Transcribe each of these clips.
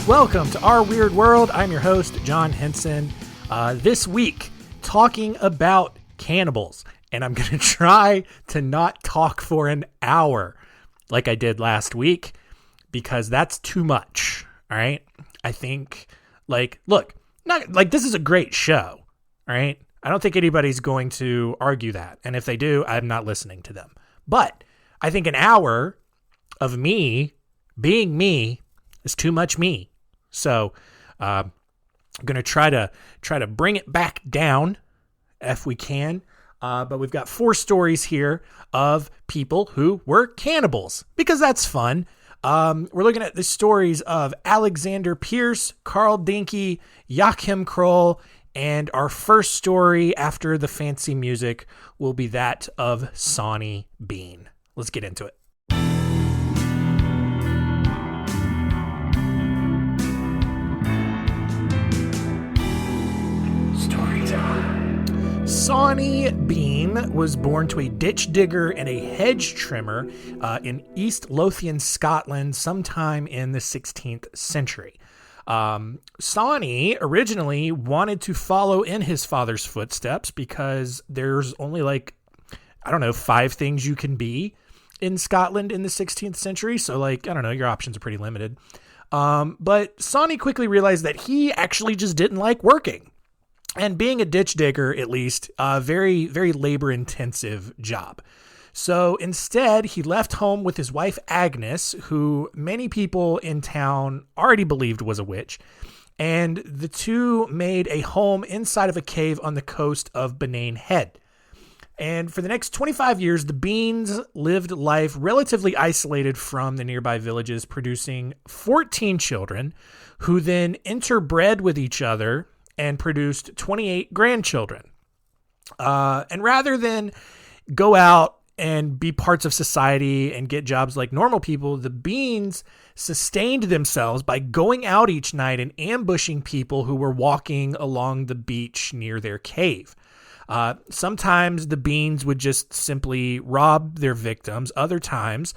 Welcome to Our Weird World. I'm your host, John Henson. This week, talking about cannibals. And I'm going to try to not talk for an hour like I did last week, because that's too much. All right. I think, this is a great show. All right. I don't think anybody's going to argue that. And if they do, I'm not listening to them. But I think an hour of me being me is too much me. So I'm going to try to bring it back down if we can. But we've got 4 stories here of people who were cannibals, because that's fun. We're looking at the stories of Alexander Pierce, Carl Dinky, Joachim Kroll, and our first story after the fancy music will be that of Sonny Bean. Let's get into it. Sonny Bean was born to a ditch digger and a hedge trimmer in East Lothian, Scotland, sometime in the 16th century. Sonny originally wanted to follow in his father's footsteps because there's only 5 things you can be in Scotland in the 16th century. So your options are pretty limited. But Sonny quickly realized that he actually just didn't like working. And being a ditch digger, at least, a very, very labor-intensive job. So instead, he left home with his wife, Agnes, who many people in town already believed was a witch. And the two made a home inside of a cave on the coast of Benane Head. And for the next 25 years, the Beans lived life relatively isolated from the nearby villages, producing 14 children, who then interbred with each other and produced 28 grandchildren. And rather than go out and be parts of society and get jobs like normal people, the Beans sustained themselves by going out each night and ambushing people who were walking along the beach near their cave. Sometimes the Beans would just simply rob their victims. Other times,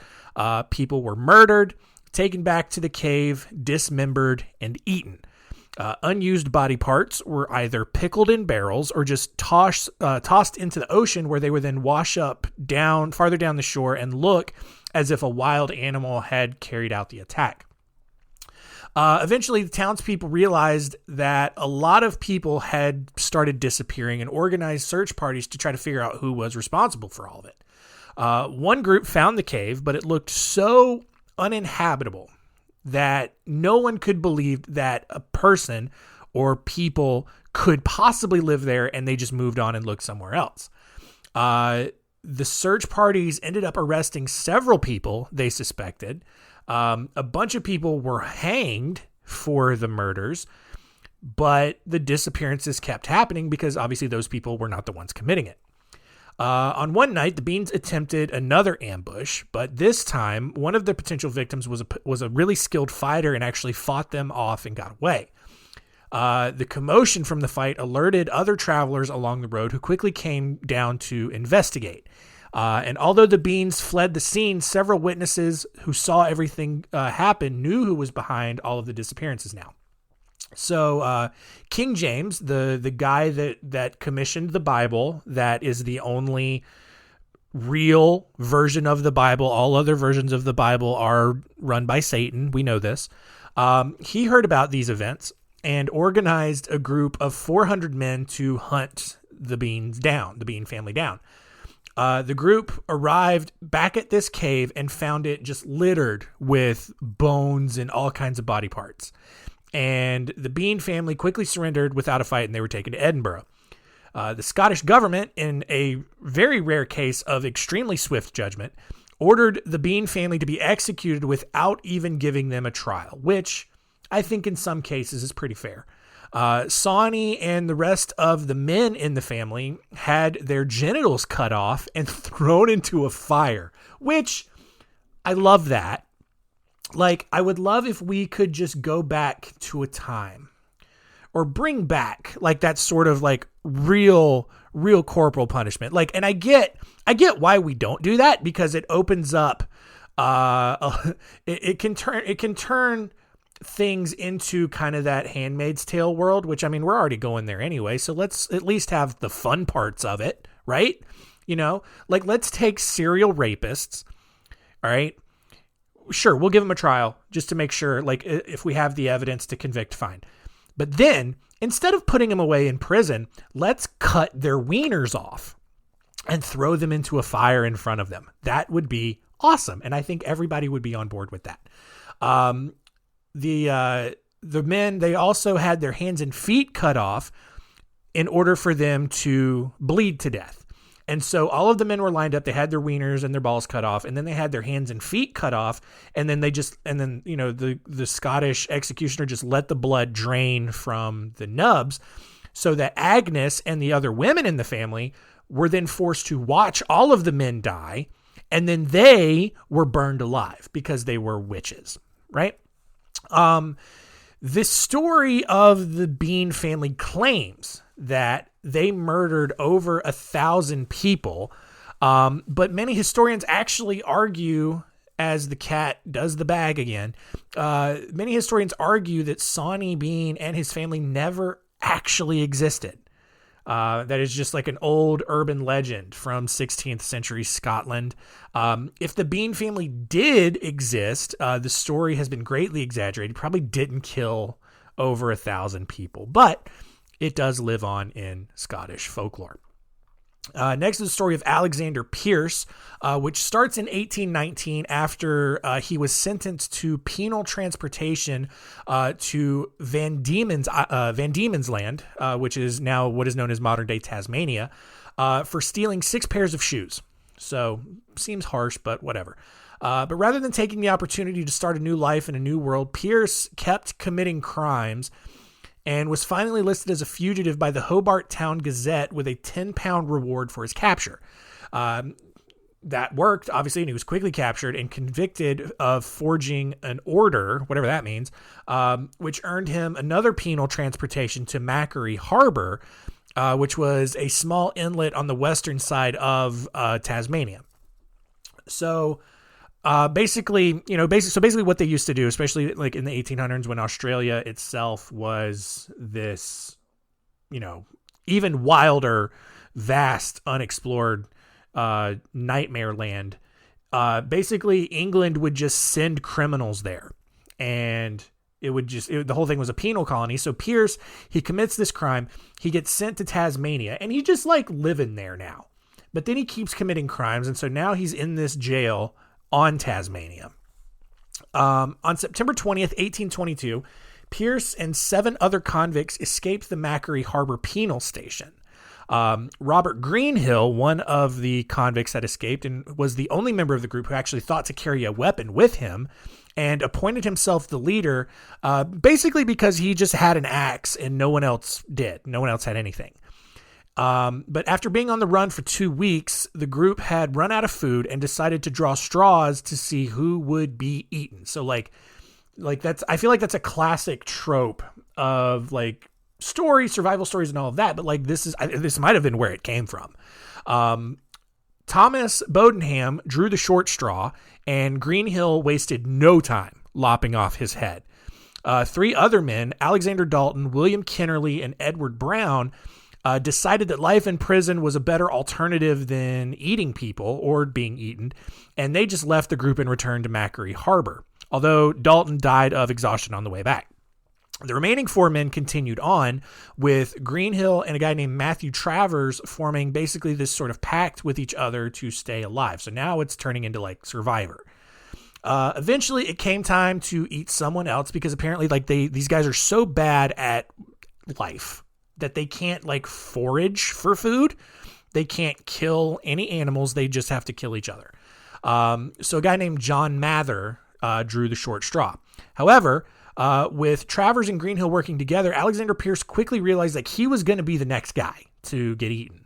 people were murdered, taken back to the cave, dismembered, and eaten. Unused body parts were either pickled in barrels or just tossed into the ocean, where they would then wash up farther down the shore and look as if a wild animal had carried out the attack. Eventually, the townspeople realized that a lot of people had started disappearing and organized search parties to try to figure out who was responsible for all of it. One group found the cave, but it looked so uninhabitable that no one could believe that a person or people could possibly live there, and they just moved on and looked somewhere else. The search parties ended up arresting several people they suspected. A bunch of people were hanged for the murders, but the disappearances kept happening because obviously those people were not the ones committing it. On one night, the Beans attempted another ambush, but this time, one of the potential victims was a really skilled fighter and actually fought them off and got away. The commotion from the fight alerted other travelers along the road, who quickly came down to investigate. And although the Beans fled the scene, several witnesses who saw everything happen knew who was behind all of the disappearances now. So King James, the guy that commissioned the Bible, that is the only real version of the Bible. All other versions of the Bible are run by Satan. We know this. He heard about these events and organized a group of 400 men to hunt the Bean family down. The group arrived back at this cave and found it just littered with bones and all kinds of body parts. And the Bean family quickly surrendered without a fight, and they were taken to Edinburgh. The Scottish government, in a very rare case of extremely swift judgment, ordered the Bean family to be executed without even giving them a trial, which I think in some cases is pretty fair. Sonny and the rest of the men in the family had their genitals cut off and thrown into a fire, which I love that. I would love if we could just go back to a time or bring back that sort of real corporal punishment. And I get why we don't do that, because it opens up, it can turn things into kind of that Handmaid's Tale world, which, I mean, we're already going there anyway. So let's at least have the fun parts of it, right? You know, like, let's take serial rapists. All right. Sure, we'll give them a trial just to make sure, like, if we have the evidence to convict, fine. But then, instead of putting them away in prison, let's cut their wieners off and throw them into a fire in front of them. That would be awesome. And I think everybody would be on board with that. The men, they also had their hands and feet cut off in order for them to bleed to death. And so all of the men were lined up. They had their wieners and their balls cut off, and then they had their hands and feet cut off. And then the Scottish executioner just let the blood drain from the nubs, so that Agnes and the other women in the family were then forced to watch all of the men die. And then they were burned alive because they were witches, right? This story of the Bean family claims that they murdered over 1,000 people. But many historians actually argue, as the cat does the bag again, many historians argue that Sawney Bean and his family never actually existed. That is just like an old urban legend from 16th century Scotland. If the Bean family did exist, the story has been greatly exaggerated. Probably didn't kill over 1,000 people, but it does live on in Scottish folklore. Next is the story of Alexander Pierce, which starts in 1819 after he was sentenced to penal transportation to Van Diemen's Land, which is now what is known as modern-day Tasmania, for stealing 6 pairs of shoes. So, seems harsh, but whatever. But rather than taking the opportunity to start a new life in a new world, Pierce kept committing crimes and was finally listed as a fugitive by the Hobart Town Gazette with a £10 reward for his capture. That worked, obviously, and he was quickly captured and convicted of forging an order, whatever that means, which earned him another penal transportation to Macquarie Harbor, which was a small inlet on the western side of Tasmania. So basically what they used to do, especially like in the 1800s when Australia itself was this, even wilder, vast, unexplored nightmare land. Basically England would just send criminals there, and the whole thing was a penal colony. So Pierce, he commits this crime, he gets sent to Tasmania, and he's just like living there now. But then he keeps committing crimes, and so now he's in this jail on Tasmania. On September 20th, 1822, Pierce and 7 other convicts escaped the Macquarie Harbor penal station. Robert Greenhill, one of the convicts that escaped, and was the only member of the group who actually thought to carry a weapon with him, and appointed himself the leader, basically because he just had an axe and no one else did. No one else had anything. But after being on the run for 2 weeks, the group had run out of food and decided to draw straws to see who would be eaten. So like I feel like that's a classic trope of like stories, survival stories and all of that. But like this might've been where it came from. Thomas Bodenham drew the short straw, and Greenhill wasted no time lopping off his head. 3 other men, Alexander Dalton, William Kennerly, and Edward Brown, decided that life in prison was a better alternative than eating people or being eaten, and they just left the group and returned to Macquarie Harbor, although Dalton died of exhaustion on the way back. The remaining 4 men continued on, with Greenhill and a guy named Matthew Travers forming basically this sort of pact with each other to stay alive. So now it's turning into like Survivor. Eventually it came time to eat someone else, because apparently like these guys are so bad at life that they can't like forage for food. They can't kill any animals. They just have to kill each other. So a guy named John Mather drew the short straw. However, with Travers and Greenhill working together, Alexander Pierce quickly realized that he was going to be the next guy to get eaten.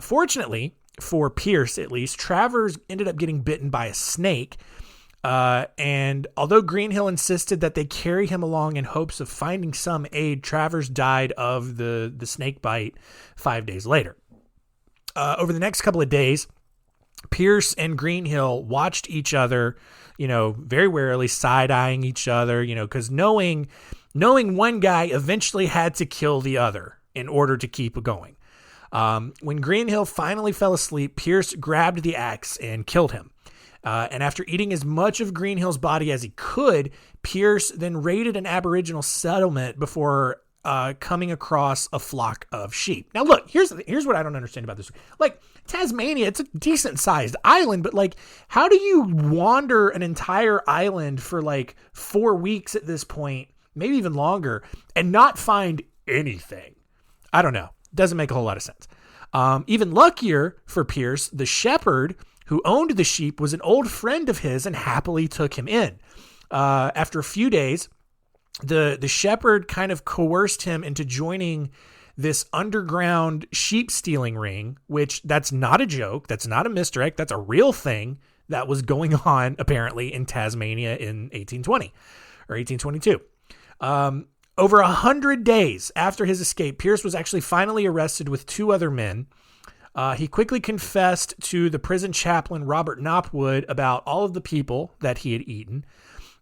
Fortunately for Pierce, at least, Travers ended up getting bitten by a snake. And although Greenhill insisted that they carry him along in hopes of finding some aid, Travers died of the snake bite 5 days later. Over the next couple of days, Pierce and Greenhill watched each other, very warily, side-eyeing each other, because knowing one guy eventually had to kill the other in order to keep going. When Greenhill finally fell asleep, Pierce grabbed the axe and killed him. And after eating as much of Greenhill's body as he could, Pierce then raided an Aboriginal settlement before coming across a flock of sheep. Now, look, here's what I don't understand about this. Like, Tasmania, it's a decent-sized island, but, like, how do you wander an entire island for, 4 weeks at this point, maybe even longer, and not find anything? I don't know. Doesn't make a whole lot of sense. Even luckier for Pierce, the shepherd who owned the sheep was an old friend of his and happily took him in. After a few days, the shepherd kind of coerced him into joining this underground sheep stealing ring, which that's not a joke. That's not a misdirect. That's a real thing that was going on apparently in Tasmania in 1820 or 1822. Over 100 days after his escape, Pierce was actually finally arrested with 2 other men. He quickly confessed to the prison chaplain, Robert Knopwood, about all of the people that he had eaten.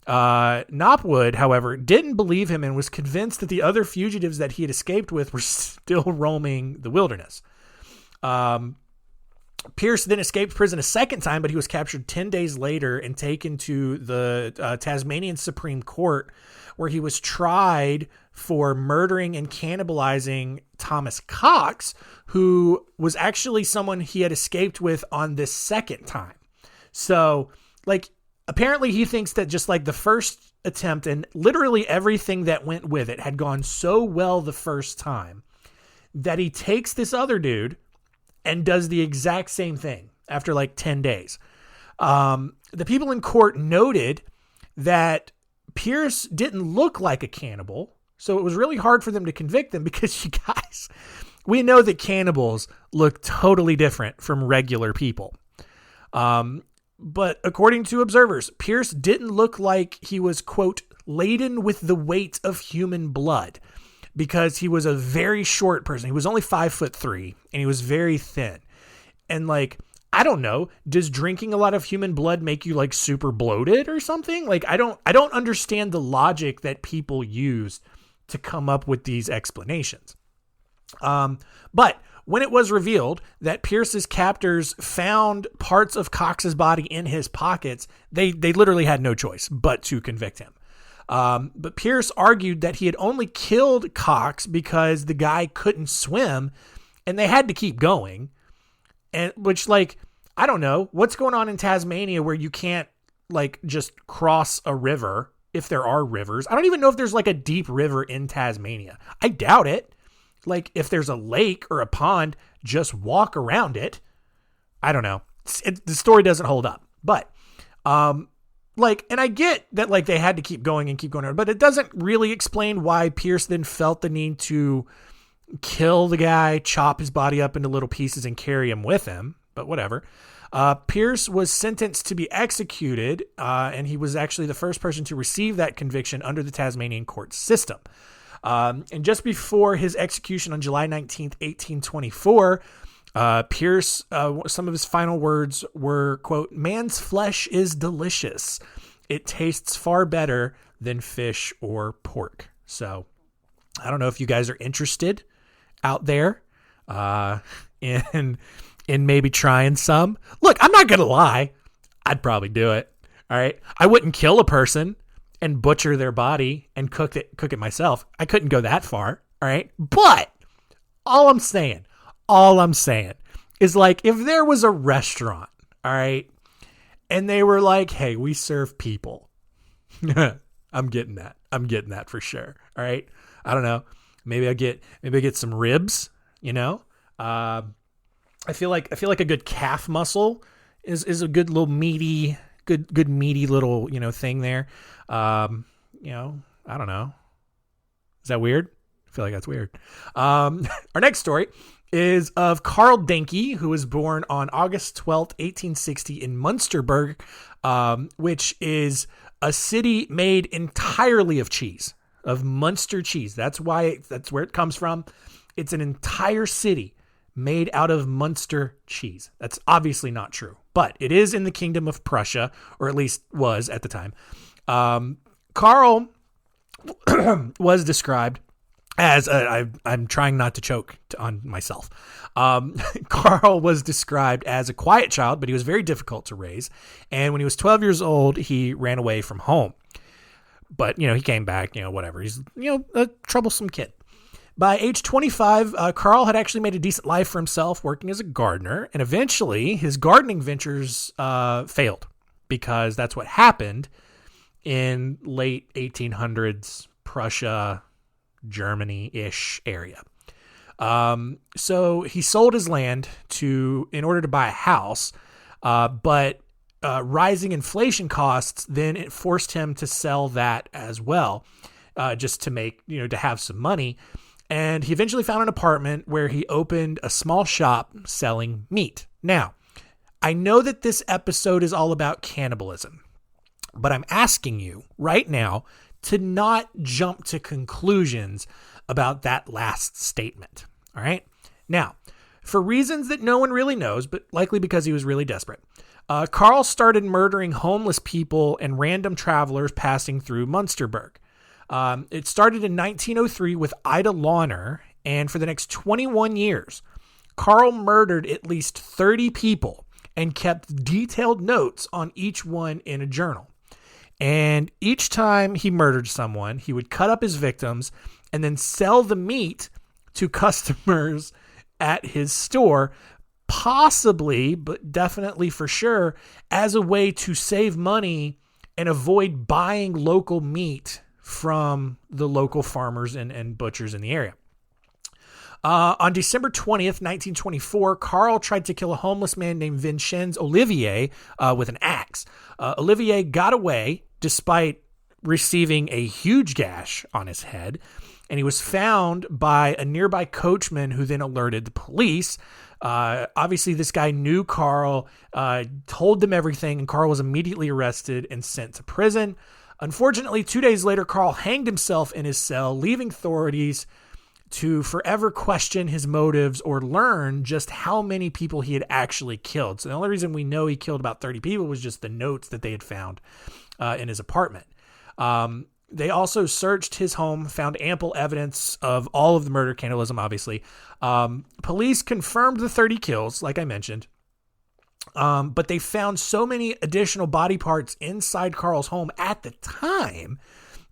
Knopwood, however, didn't believe him and was convinced that the other fugitives that he had escaped with were still roaming the wilderness. Pierce then escaped prison a second time, but he was captured 10 days later and taken to the Tasmanian Supreme Court, where he was tried for murdering and cannibalizing Thomas Cox, who was actually someone he had escaped with on this second time. So, apparently he thinks that just the first attempt and literally everything that went with it had gone so well the first time that he takes this other dude and does the exact same thing after 10 days. The people in court noted that Pierce didn't look like a cannibal, so it was really hard for them to convict him because, you guys, we know that cannibals look totally different from regular people. But according to observers, Pierce didn't look like he was, quote, laden with the weight of human blood, because he was a very short person. He was only 5'3", and he was very thin. And I don't know, does drinking a lot of human blood make you super bloated or something? I don't understand the logic that people use to come up with these explanations. But when it was revealed that Pierce's captors found parts of Cox's body in his pockets, they literally had no choice but to convict him. But Pierce argued that he had only killed Cox because the guy couldn't swim and they had to keep going. And which, I don't know what's going on in Tasmania where you can't just cross a river if there are rivers. I don't even know if there's a deep river in Tasmania. I doubt it. If there's a lake or a pond, just walk around it. I don't know. The story doesn't hold up, but, and I get that, they had to keep going and keep going, but it doesn't really explain why Pierce then felt the need to kill the guy, chop his body up into little pieces and carry him with him, but whatever. Pierce was sentenced to be executed, and he was actually the first person to receive that conviction under the Tasmanian court system. And just before his execution on July 19th, 1824, Pierce, some of his final words were, quote, "Man's flesh is delicious. It tastes far better than fish or pork." So I don't know if you guys are interested out there, in maybe trying some. Look, I'm not going to lie. I'd probably do it. All right. I wouldn't kill a person and butcher their body and cook it myself. I couldn't go that far. All right. But all I'm saying is if there was a restaurant, all right, and they were like, "Hey, we serve people." I'm getting that for sure. All right. I don't know. Maybe I get some ribs, I feel like a good calf muscle is a good little meaty little, thing there. I don't know. Is that weird? I feel like that's weird. Our next story is of Carl Denke, who was born on August 12th, 1860 in Munsterberg, which is a city made entirely of cheese, of Munster cheese. That's where it comes from. It's an entire city made out of Munster cheese. That's obviously not true, but it is in the Kingdom of Prussia, or at least was at the time. Carl was described as I'm trying not to choke on myself. Carl was described as a quiet child, but he was very difficult to raise. And when he was 12 years old, he ran away from home. But, he came back, whatever. He's, a troublesome kid. By age 25, Carl had actually made a decent life for himself working as a gardener. And eventually his gardening ventures failed, because that's what happened in late 1800s Prussia, Germany-ish area. So he sold his land in order to buy a house, but rising inflation costs, then it forced him to sell that as well, just to make, to have some money. And he eventually found an apartment where he opened a small shop selling meat. Now, I know that this episode is all about cannibalism, but I'm asking you right now to not jump to conclusions about that last statement. All right. Now, for reasons that no one really knows, but likely because he was really desperate, Carl started murdering homeless people and random travelers passing through Munsterberg. It started in 1903 with Ida Launer, and for the next 21 years, Carl murdered at least 30 people and kept detailed notes on each one in a journal. And each time he murdered someone, he would cut up his victims and then sell the meat to customers at his store, possibly, but definitely for sure, as a way to save money and avoid buying local meat from the local farmers and butchers in the area. On December 20th, 1924, Carl tried to kill a homeless man named Vincenz Olivier with an axe. Olivier got away despite receiving a huge gash on his head, and he was found by a nearby coachman who then alerted the police. Obviously, this guy knew Carl, told them everything, and Carl was immediately arrested and sent to prison. Unfortunately, 2 days later, Carl hanged himself in his cell, leaving authorities to forever question his motives or learn just how many people he had actually killed. So the only reason we know he killed about 30 people was just the notes that they had found in his apartment. They also searched his home, found ample evidence of all of the murder, cannibalism, obviously. Police confirmed the 30 kills, like I mentioned. But they found so many additional body parts inside Carl's home at the time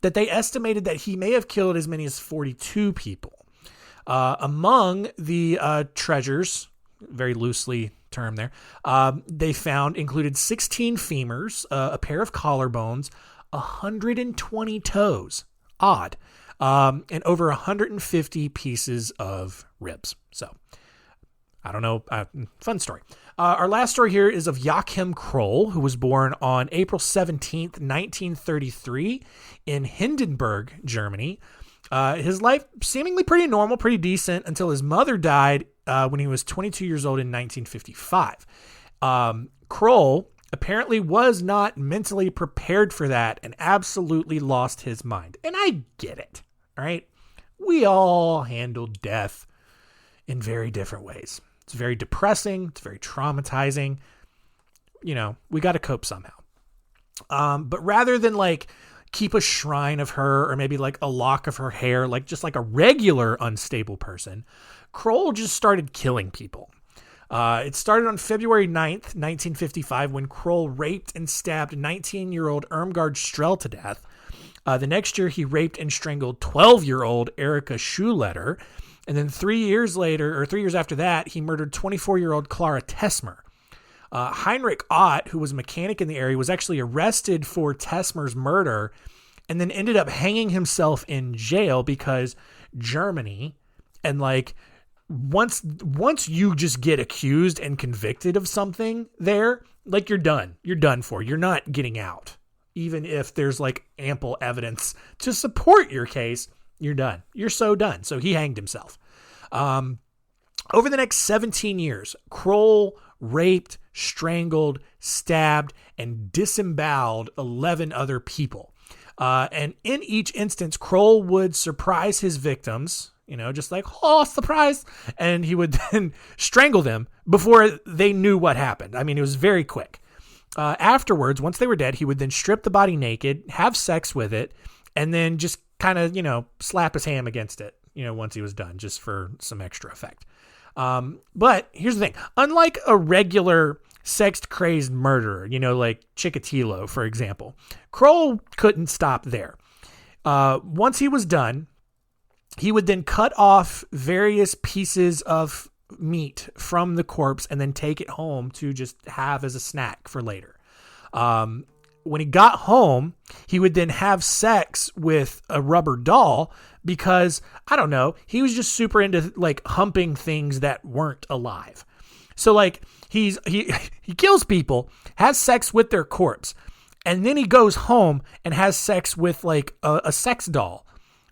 that they estimated that he may have killed as many as 42 people. Among the treasures, very loosely termed there, they found included 16 femurs, a pair of collarbones, 120 toes, odd, and over 150 pieces of ribs. So, I don't know, fun story. Our last story here is of Joachim Kroll, who was born on April 17th, 1933 in Hindenburg, Germany. His life seemingly pretty normal, pretty decent until his mother died when he was 22 years old in 1955. Kroll apparently was not mentally prepared for that and absolutely lost his mind. And I get it, all right? We all handle death in very different ways. It's very depressing. It's very traumatizing. We got to cope somehow. But rather than keep a shrine of her or maybe a lock of her hair, just like a regular unstable person, Kroll just started killing people. It started on February 9th, 1955, when Kroll raped and stabbed 19-year-old Irmgard Strell to death. The next year, he raped and strangled 12-year-old Erika Schuletter. And then 3 years after that, he murdered 24-year-old Clara Tesmer. Heinrich Ott, who was a mechanic in the area, was actually arrested for Tesmer's murder and then ended up hanging himself in jail because Germany, and once you just get accused and convicted of something there, you're done. You're done for. You're not getting out. Even if there's ample evidence to support your case, you're done. You're so done. So he hanged himself. Over the next 17 years, Kroll raped, strangled, stabbed, and disemboweled 11 other people. And in each instance, Kroll would surprise his victims, just oh, surprise. And he would then strangle them before they knew what happened. I mean, it was very quick. Afterwards, once they were dead, he would then strip the body naked, have sex with it, and then just kind of, slap his ham against it, once he was done, just for some extra effect. But here's the thing. Unlike a regular sex-crazed murderer, like Chikatilo, for example, Kroll couldn't stop there. Once he was done, he would then cut off various pieces of meat from the corpse and then take it home to just have as a snack for later. When he got home, he would then have sex with a rubber doll because, I don't know, he was just super into like humping things that weren't alive. So like he kills people, has sex with their corpse, and then he goes home and has sex with like a sex doll,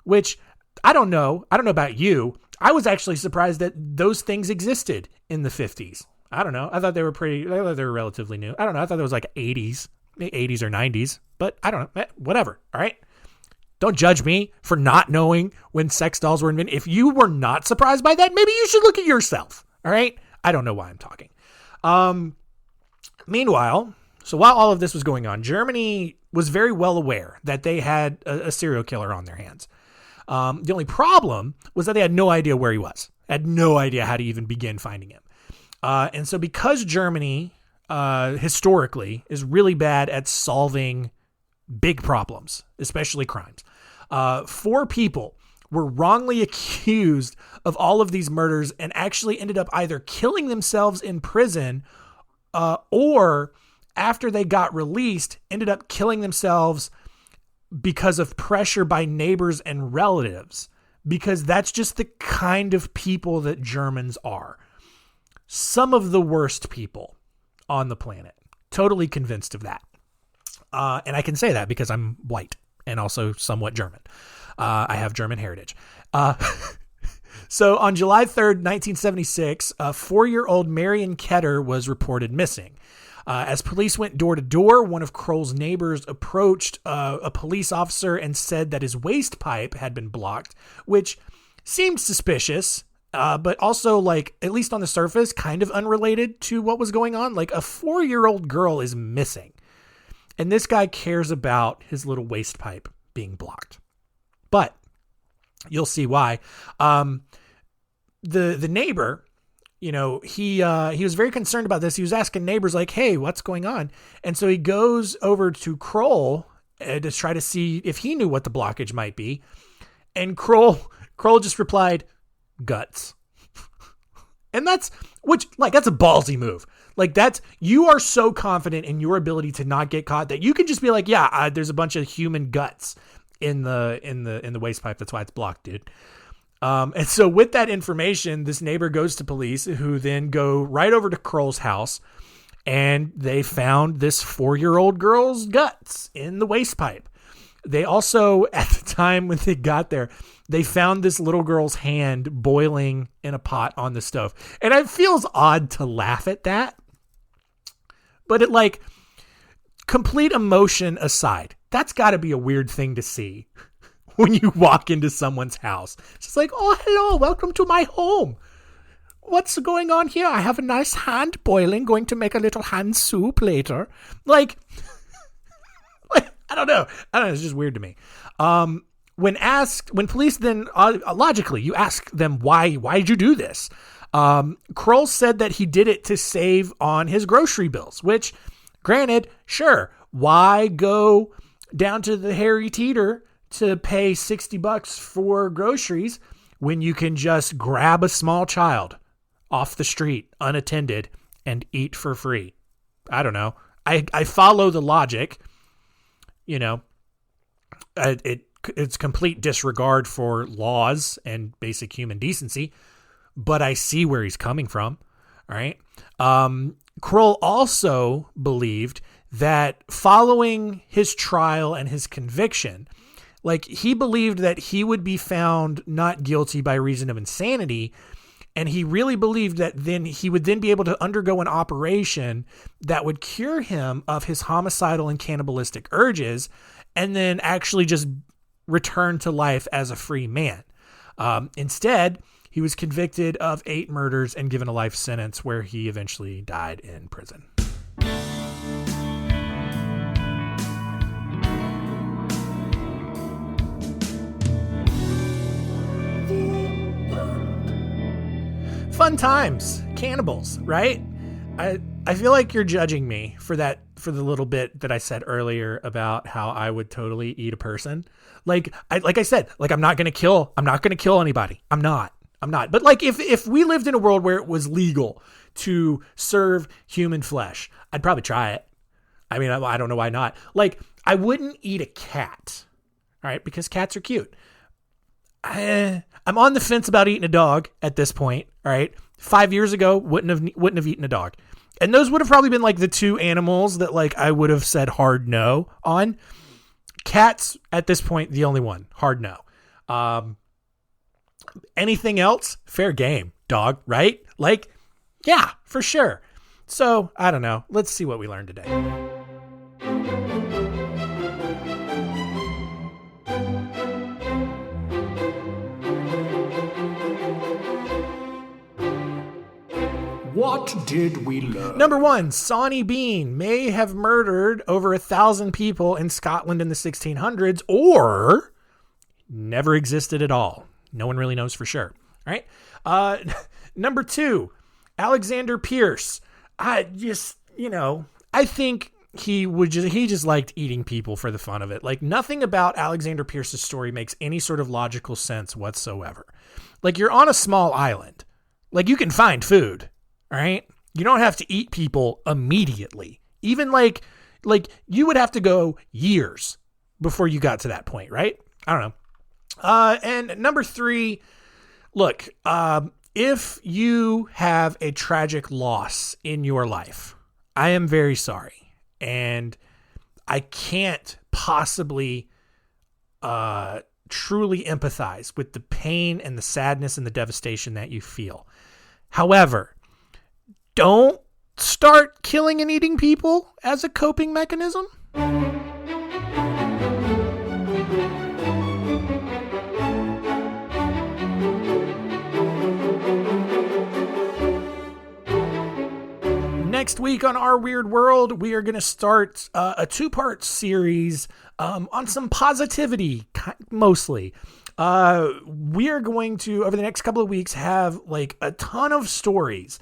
which I don't know about you. I was actually surprised that those things existed in the 50s. I don't know. I thought they were relatively new. I don't know. I thought it was like 80s or 90s, but I don't know. Whatever. All right. Don't judge me for not knowing when sex dolls were invented. If you were not surprised by that, maybe you should look at yourself. All right. I don't know why I'm talking. Meanwhile, so while all of this was going on, Germany was very well aware that they had a serial killer on their hands. The only problem was that they had no idea where he was, had no idea how to even begin finding him. And so because Germany, historically is really bad at solving big problems, especially crimes, 4 people were wrongly accused of all of these murders and actually ended up either killing themselves in prison, or after they got released, ended up killing themselves because of pressure by neighbors and relatives, because that's just the kind of people that Germans are. Some of the worst people on the planet. Totally convinced of that. And I can say that because I'm white and also somewhat German. I have German heritage. So on July 3rd, 1976, a 4-year-old Marion Ketter was reported missing. As police went door to door, one of Kroll's neighbors approached a police officer and said that his waste pipe had been blocked, which seemed suspicious, but also, like, at least on the surface, kind of unrelated to what was going on. Like, a 4-year-old girl is missing, and this guy cares about his little waste pipe being blocked. But you'll see why. The neighbor, he was very concerned about this. He was asking neighbors like, hey, what's going on? And so he goes over to Kroll to try to see if he knew what the blockage might be. And Kroll just replied, guts. And that's a ballsy move. Like, you are so confident in your ability to not get caught that you can just be like, yeah, there's a bunch of human guts in the waste pipe. That's why it's blocked, dude. And so with that information, this neighbor goes to police, who then go right over to Kroll's house, and they found this 4-year-old girl's guts in the waste pipe. They also, at the time when they got there, they found this little girl's hand boiling in a pot on the stove. And it feels odd to laugh at that, but it, like, complete emotion aside, that's got to be a weird thing to see. When you walk into someone's house, it's just like, oh, hello, welcome to my home. What's going on here? I have a nice hand boiling, going to make a little hand soup later. Like I don't know. It's just weird to me. When police then, logically, you ask them, why did you do this? Kroll said that he did it to save on his grocery bills, which, granted, sure, why go down to the Harry Teeter to pay $60 for groceries when you can just grab a small child off the street unattended and eat for free? I don't know. I follow the logic. It's complete disregard for laws and basic human decency, but I see where he's coming from. All right. Kroll also believed that following his trial and his conviction, like, he believed that he would be found not guilty by reason of insanity. And he really believed that then he would then be able to undergo an operation that would cure him of his homicidal and cannibalistic urges, and then actually just return to life as a free man. Instead, He was convicted of 8 murders and given a life sentence where he eventually died in prison. Fun times, cannibals, right? I feel like you're judging me for the little bit that I said earlier about how I would totally eat a person. Like I said, I'm not going to kill anybody. I'm not. But like if we lived in a world where it was legal to serve human flesh, I'd probably try it. I mean, I don't know why not. Like, I wouldn't eat a cat, all right, because cats are cute. I'm on the fence about eating a dog at this point. All right. 5 years ago, wouldn't have eaten a dog. And those would have probably been like the 2 animals that like I would have said hard no on. Cats at this point, the only one, hard no. Anything else? Fair game, dog, right? Like, yeah, for sure. So I don't know. Let's see what we learned today. What did we learn? Number 1, Sawney Bean may have murdered over 1,000 people in Scotland in the 1600s or never existed at all. No one really knows for sure. All right. Number 2, Alexander Pierce. I think he just liked eating people for the fun of it. Like, nothing about Alexander Pierce's story makes any sort of logical sense whatsoever. Like, you're on a small island. Like, you can find food. All right. You don't have to eat people immediately. Even like you would have to go years before you got to that point. Right. I don't know. And number 3, look, if you have a tragic loss in your life, I am very sorry. And I can't possibly, truly empathize with the pain and the sadness and the devastation that you feel. However, don't start killing and eating people as a coping mechanism. Next week on Our Weird World, we are going to start a 2-part series on some positivity, mostly. We are going to, over the next couple of weeks, have like a ton of stories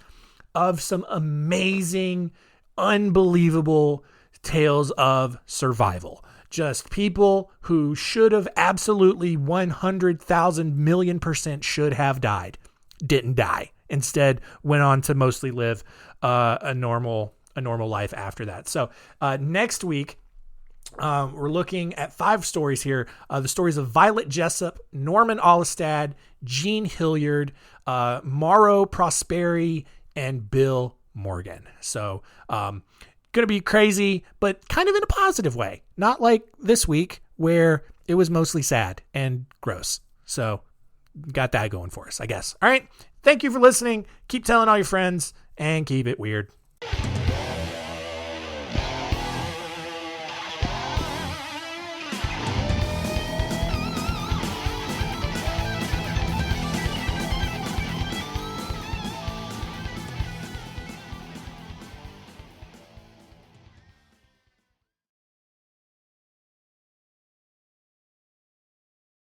of some amazing, unbelievable tales of survival. Just people who should have absolutely 100,000 million% should have died, didn't die. Instead, went on to mostly live a normal life after that. So next week, we're looking at 5 stories here. The stories of Violet Jessup, Norman Olistad, Jean Hilliard, Mauro Prosperi, and Bill Morgan. So, going to be crazy, but kind of in a positive way. Not like this week where it was mostly sad and gross. So, got that going for us, I guess. All right. Thank you for listening. Keep telling all your friends and keep it weird.